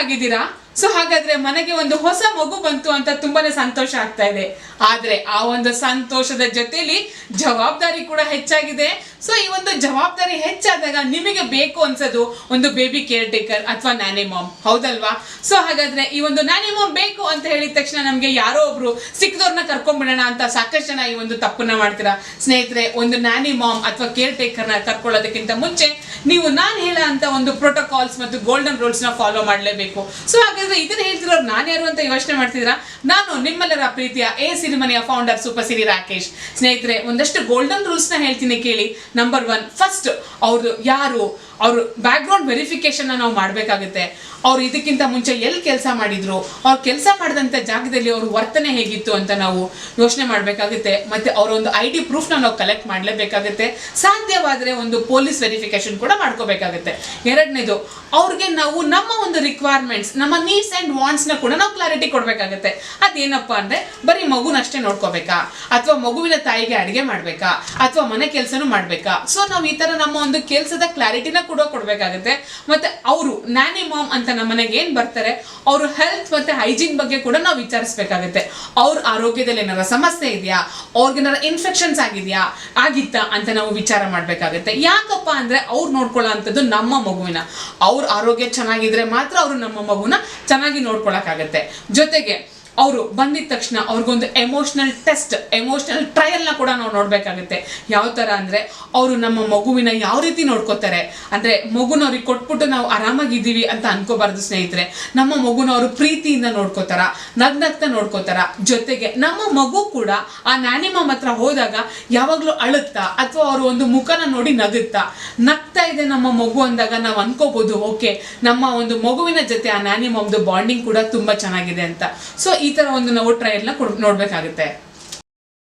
ಆರಾಮಾಗಿದ್ದೀರಾ? So ಹಾಗಾದ್ರೆ ಮನೆಗೆ ಒಂದು ಹೊಸ ಮಗು ಬಂತು ಅಂತ ತುಂಬಾನೇ ಸಂತೋಷ ಆಗ್ತಾ ಇದೆ. ಆದ್ರೆ ಆ ಒಂದು ಸಂತೋಷದ ಜೊತೆಲಿ ಜವಾಬ್ದಾರಿ ಕೂಡ ಹೆಚ್ಚಾಗಿದೆ. ಸೊ ಈ ಒಂದು ಜವಾಬ್ದಾರಿ ಹೆಚ್ಚಾದಾಗ ನಿಮಗೆ ಬೇಕು ಅನ್ಸೋದು ಒಂದು ಬೇಬಿ ಕೇರ್ ಟೇಕರ್ ಅಥವಾ ನ್ಯಾನಿ ಮಾಮ್, ಹೌದಲ್ವಾ? ಸೊ ಹಾಗಾದ್ರೆ ಈ ಒಂದು ನ್ಯಾನಿ ಮಾಮ್ ಬೇಕು ಅಂತ ಹೇಳಿದ ತಕ್ಷಣ ನಮ್ಗೆ ಯಾರೋ ಒಬ್ರು ಸಿಕ್ಕದವ್ರನ್ನ ಕರ್ಕೊಂಡ್ಬಿಡೋಣ ಅಂತ ಸಾಕಷ್ಟು ಜನ ಈ ಒಂದು ತಪ್ಪನ್ನ ಮಾಡ್ತೀರಾ. ಸ್ನೇಹಿತರೆ, ಒಂದು ನ್ಯಾನಿ ಮಾಮ್ ಅಥವಾ ಕೇರ್ ಟೇಕರ್ನ ಕರ್ಕೊಳ್ಳೋದಕ್ಕಿಂತ ಮುಂಚೆ ನೀವು ನಾನು ಹೇಳೋ ಅಂತ ಒಂದು ಪ್ರೋಟೋಕಾಲ್ಸ್ ಮತ್ತು ಗೋಲ್ಡನ್ ರೂಲ್ಸ್ ನ ಫಾಲೋ ಮಾಡಲೇಬೇಕು. ಸೊ ಹಾಗಾದ್ರೆ ಇದನ್ನ ಹೇಳ್ತಿರೋರು ನಾನು ಯಾರು ಅಂತ ಯೋಚನೆ ಮಾಡ್ತಿದ್ದೀರಾ? ನಾನು ನಿಮ್ಮೆಲ್ಲರ ಪ್ರೀತಿಯ ಸಿರಿಮನೆಯ ಫೌಂಡರ್ ಸೂಪರ್ ಸಿರಿ ರಾಕೇಶ್. ಸ್ನೇಹಿತರೆ, ಒಂದಷ್ಟು ಗೋಲ್ಡನ್ ರೂಲ್ಸ್ ನ ಹೇಳ್ತೀನಿ ಕೇಳಿ. ನಂಬರ್ 1, ಫಸ್ಟ್ ಅವ್ರು ಯಾರು, ಅವ್ರ ಬ್ಯಾಕ್ ಗ್ರೌಂಡ್ ವೆರಿಫಿಕೇಶನ್ ನಾವು ಮಾಡಬೇಕಾಗುತ್ತೆ. ಅವ್ರು ಇದಕ್ಕಿಂತ ಮುಂಚೆ ಎಲ್ಲಿ ಕೆಲಸ ಮಾಡಿದ್ರು, ಅವ್ರು ಕೆಲಸ ಮಾಡಿದಂಥ ಜಾಗದಲ್ಲಿ ಅವ್ರ ವರ್ತನೆ ಹೇಗಿತ್ತು ಅಂತ ನಾವು ಯೋಚನೆ ಮಾಡಬೇಕಾಗುತ್ತೆ. ಮತ್ತೆ ಅವರ ಒಂದು ID ಪ್ರೂಫ್ನ ನಾವು ಕಲೆಕ್ಟ್ ಮಾಡಲೇಬೇಕಾಗುತ್ತೆ. ಸಾಧ್ಯವಾದರೆ ಒಂದು ಪೊಲೀಸ್ ವೆರಿಫಿಕೇಶನ್ ಕೂಡ ಮಾಡ್ಕೋಬೇಕಾಗುತ್ತೆ. ಎರಡನೇದು, ಅವ್ರಿಗೆ ನಾವು ನಮ್ಮ ಒಂದು ರಿಕ್ವೈರ್ಮೆಂಟ್ಸ್, ನಮ್ಮ ನೀಡ್ಸ್ ಆ್ಯಂಡ್ ವಾಂಟ್ಸ್ನ ಕೂಡ ನಾವು ಕ್ಲಾರಿಟಿ ಕೊಡಬೇಕಾಗುತ್ತೆ. ಅದೇನಪ್ಪ ಅಂದರೆ ಬರೀ ಮಗುನಷ್ಟೇ ನೋಡ್ಕೋಬೇಕಾ, ಅಥವಾ ಮಗುವಿನ ತಾಯಿಗೆ ಅಡುಗೆ ಮಾಡಬೇಕಾ, ಅಥವಾ ಮನೆ ಕೆಲಸನೂ ಮಾಡಬೇಕಾ? ಸೊ ನಾವು ಈ ಥರ ನಮ್ಮ ಒಂದು ಕೆಲಸದ ಕ್ಲಾರಿಟಿನ ಕೂಡ ಕೊಡಬೇಕಾಗುತ್ತೆ. ಮತ್ತೆ ಅವರು ನ್ಯಾನಿ ಮಾಮ್ ಅಂತ ನಮ್ಮ ಮನೆಗೆ ಏನ್ ಬರ್ತಾರೆ, ಅವರು ಹೆಲ್ತ್ ಮತ್ತೆ ಹೈಜೀನ್ ಬಗ್ಗೆ ಕೂಡ ನಾವು ವಿಚಾರಿಸಬೇಕಾಗುತ್ತೆ. ಅವ್ರ ಆರೋಗ್ಯದಲ್ಲಿ ಏನಾರ ಸಮಸ್ಯೆ ಇದೆಯಾ, ಅವ್ರಿಗೇನಾರ ಇನ್ಫೆಕ್ಷನ್ಸ್ ಆಗಿತ್ತಾ ಅಂತ ನಾವು ವಿಚಾರ ಮಾಡಬೇಕಾಗುತ್ತೆ. ಯಾಕಪ್ಪ ಅಂದ್ರೆ ಅವ್ರು ನೋಡ್ಕೊಳ್ಳೋ ಅಂಥದ್ದು ನಮ್ಮ ಮಗುವಿನ, ಅವ್ರ ಆರೋಗ್ಯ ಚೆನ್ನಾಗಿದ್ರೆ ಮಾತ್ರ ಅವರು ನಮ್ಮ ಮಗುನ ಚೆನ್ನಾಗಿ ನೋಡ್ಕೊಳಕ್ಕಾಗತ್ತೆ. ಜೊತೆಗೆ ಅವರು ಬಂದಿದ ತಕ್ಷಣ ಅವ್ರಿಗೊಂದು ಎಮೋಷನಲ್ ಟೆಸ್ಟ್, ಎಮೋಷನಲ್ ಟ್ರಯಲ್ನ ಕೂಡ ನಾವು ನೋಡಬೇಕಾಗುತ್ತೆ. ಯಾವ ಥರ ಅಂದರೆ ಅವರು ನಮ್ಮ ಮಗುವಿನ ಯಾವ ರೀತಿ ನೋಡ್ಕೋತಾರೆ, ಅಂದರೆ ಮಗುನ ಅವ್ರಿಗೆ ಕೊಟ್ಬಿಟ್ಟು ನಾವು ಆರಾಮಾಗಿದ್ದೀವಿ ಅಂತ ಅನ್ಕೋಬಾರ್ದು ಸ್ನೇಹಿತರೆ. ನಮ್ಮ ಮಗುನ ಅವರು ಪ್ರೀತಿಯಿಂದ ನೋಡ್ಕೋತಾರ, ನಗ್ನಗ್ತಾ ನೋಡ್ಕೋತಾರ. ಜೊತೆಗೆ ನಮ್ಮ ಮಗು ಕೂಡ ಆ ನ್ಯಾನಿ ಮಾಮ್ ಹತ್ರ ಹೋದಾಗ ಯಾವಾಗಲೂ ಅಳುತ್ತಾ ಅಥವಾ ಅವರು ಒಂದು ಮುಖನ ನೋಡಿ ನಗ್ತಾ ಇದೆ ನಮ್ಮ ಮಗು ಅಂದಾಗ ನಾವು ಅನ್ಕೋಬಹುದು, ಓಕೆ ನಮ್ಮ ಒಂದು ಮಗುವಿನ ಜೊತೆ ಆ ನ್ಯಾನಿ ಮಾಮ್ದು ಬಾಂಡಿಂಗ್ ಕೂಡ ತುಂಬಾ ಚೆನ್ನಾಗಿದೆ ಅಂತ. ಸೊ ಈ ತರ ಒಂದು ನಾವು ಟ್ರಯಲ್ನ ನೋಡ್ಬೇಕಾಗುತ್ತೆ.